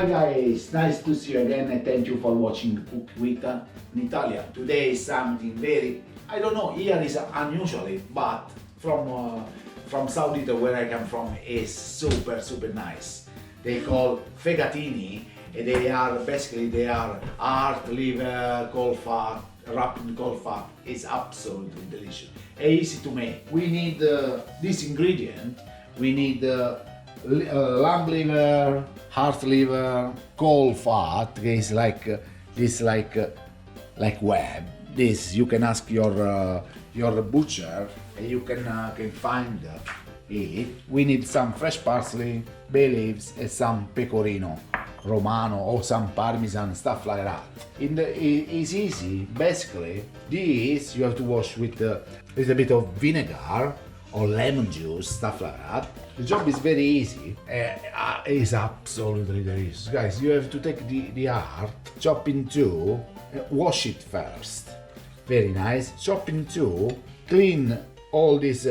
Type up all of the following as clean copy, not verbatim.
Hi guys, nice to see you again and thank you for watching Cook with an Italian. Today is something very, I don't know, here is unusually, but from South Italy where I come from is super nice. They call Fegatini and they are heart, liver, caul fat, wrapped in caul fat. It's absolutely delicious and easy to make. We need this ingredient. We need lamb liver, heart liver, caul fat. Is like web. This you can ask your butcher, and you can find it. We need some fresh parsley, bay leaves, and some pecorino romano or some parmesan, stuff like that. It's easy. Basically, this you have to wash with a little bit of vinegar or lemon juice, stuff like that. The job is very easy. It's absolutely delicious. Guys, you have to take the heart, chop in two, wash it first. Very nice. Chop in two, clean all this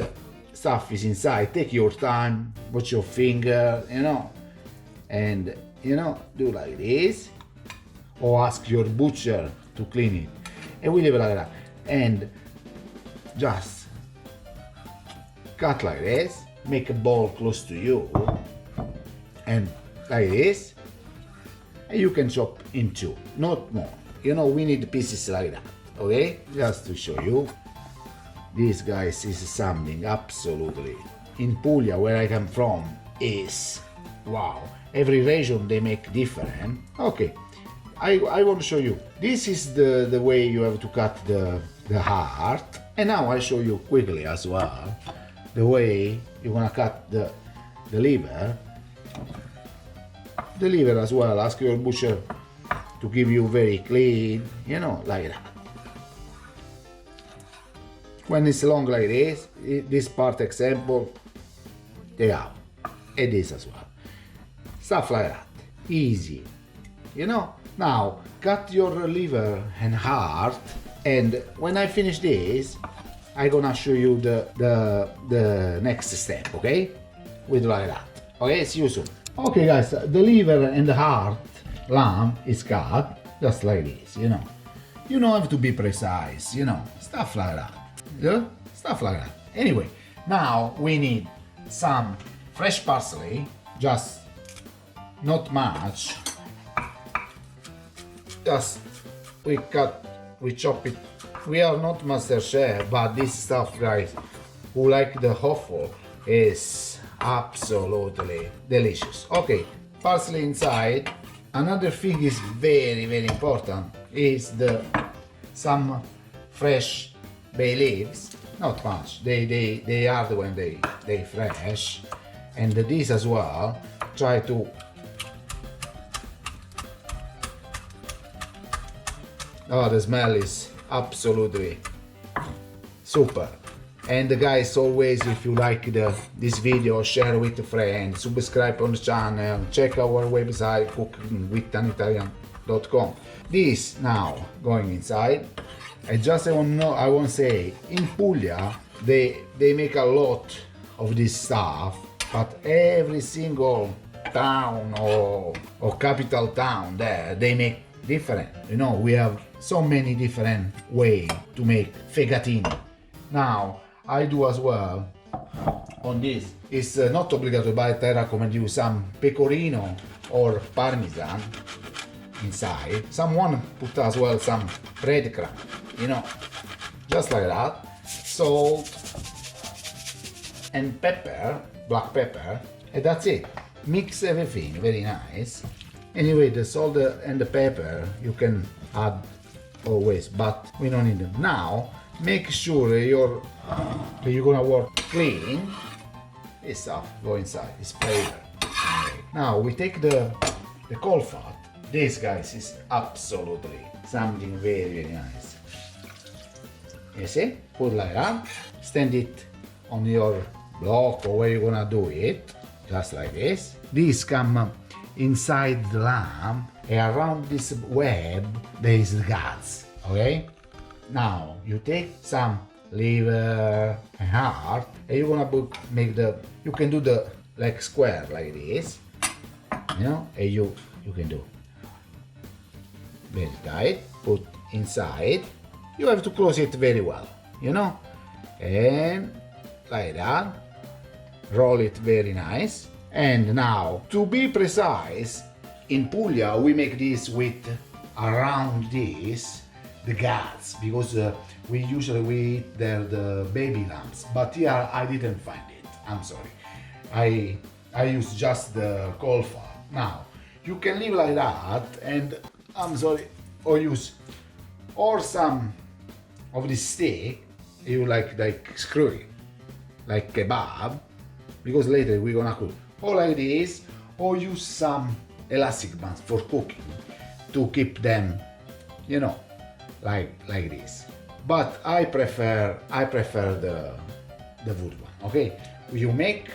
stuff is inside. Take your time, watch your finger, and do like this. Or ask your butcher to clean it. And we leave it like that. And just cut like this, make a ball close to you, and like this, and you can chop in two, not more. We need pieces like that, okay? Just to show you. This, guys, is something absolutely. In Puglia, where I come from, is wow. Every region they make different. Okay, I want to show you. This is the way you have to cut the heart, and now I show you quickly as well the way you're gonna cut the liver. The liver as well, ask your butcher to give you very clean, like that. When it's long like this part example, they have, and this as well. Stuff like that, easy, Now, cut your liver and heart, and when I finish this, I'm gonna show you the next step, okay? With like that. Okay, see you soon. Okay guys, the liver and the heart lamb is cut just like this, You don't have to be precise, stuff like that. Stuff like that. Anyway, now we need some fresh parsley, just not much. Just we chop it. We are not master chef, but this stuff, guys, who like the offal, is absolutely delicious. Okay, parsley inside. Another thing is very important is some fresh bay leaves. Not much. They are when they fresh, and this as well. Try to. Oh, the smell is absolutely super. And guys, always, if you like this video, share with a friend, subscribe on the channel, check our website cookwithanitalian.com. This now going inside. I want to say, in Puglia they make a lot of this stuff, but every single town or capital town there, they make different. We have so many different ways to make fegatini. Now I do as well on this. It's not obligatory, but I recommend you some pecorino or parmesan inside. Someone put as well some breadcrumb, just like that. Salt and pepper, black pepper, and that's it. Mix everything very nice. Anyway, the salt and the pepper you can add always, but we don't need them. Now make sure that you're gonna work clean. This stuff go inside, it's flavor. Now we take the caul fat. This, guys, is absolutely something very nice. You see? Put like that. Stand it on your block or where you're gonna do it, just like this. This come inside the lamb, and around this web there is the guts. Okay? Now you take some liver and heart, and you're gonna make you can do the like square like this, and you you can do. Very tight, put inside. You have to close it very well, you know? And like that. Roll it very nice. And now, to be precise, in Puglia we make this with around this the guts, because we usually eat there the baby lambs, but here I didn't find it. I'm sorry. I use just the Caul fat. Now you can leave like that, and I'm sorry, or use or some of this steak you like screwy, like kebab, because later we're gonna cook. Or like this, or use some elastic bands for cooking to keep them, you know, like this. But I prefer the wood one. Okay, you make.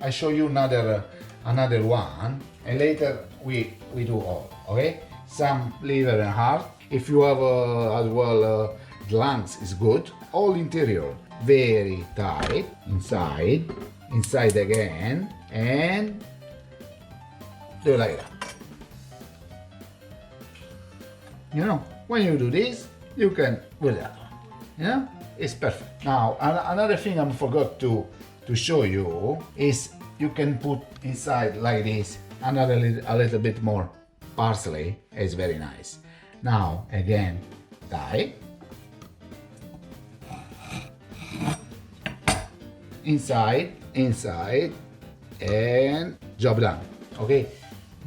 I show you another one, and later we do all. Okay, some liver and heart. If you have as well the lungs, is good. All interior very tight, inside again, and do like that. You know, when you do this, you can do that one. You know, it's perfect. Now, another thing I forgot to show you is you can put inside like this a little bit more parsley. It's very nice. Now, again, tie. Inside, and job done. Okay,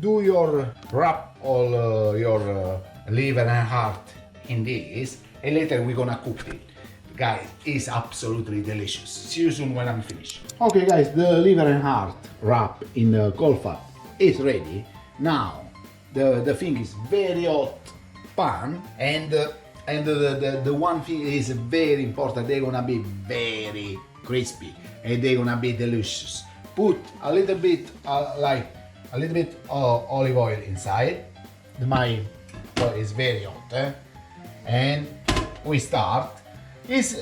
do your wrap all your liver and heart in this, and later we're gonna cook it. Guys, it's absolutely delicious. See you soon when I'm finished. Okay guys, the liver and heart wrap in the Caul fat is ready. Now the thing is very hot pan, and the one thing is very important, they're gonna be very crispy and they're gonna be delicious. Put a little bit olive oil inside. My oil is very hot, and we start. It's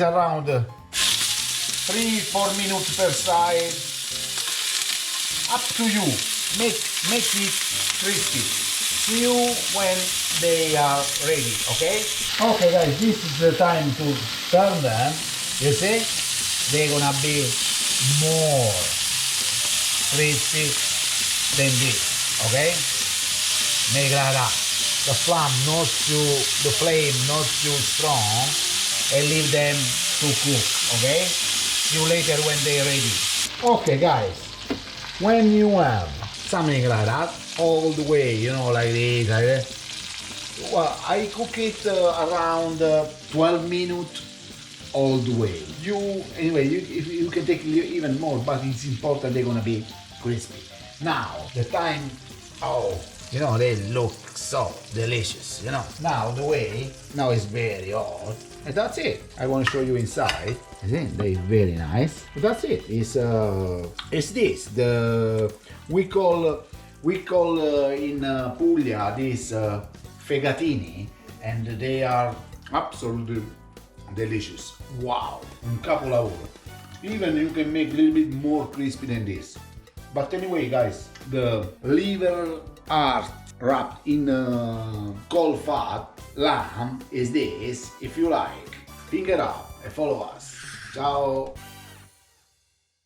around 3-4 minutes per side. Up to you. Make it crispy. See you when they are ready. Okay? Okay, guys. This is the time to turn them. You see? They're gonna be more crispy than this. Okay? Make like that. The flame not too strong, and leave them to cook. Okay? See you later when they're ready. Okay, guys. When you have something like that, all the way, you know, like this, well, I cook it around 12 minutes all the way. You can take even more, but it's important they're gonna be crispy. Now the time, you know, they look so delicious, you know. Now it's very hot, and that's it. I want to show you inside. I think they're very nice. But that's it. It's this. We call in Puglia this Fegatini, and they are absolutely delicious. Wow, in a couple of hours. Even you can make a little bit more crispy than this. But anyway, guys, the liver heart wrapped in Caul fat lamb is this. If you like, pick it up and follow us. Ciao.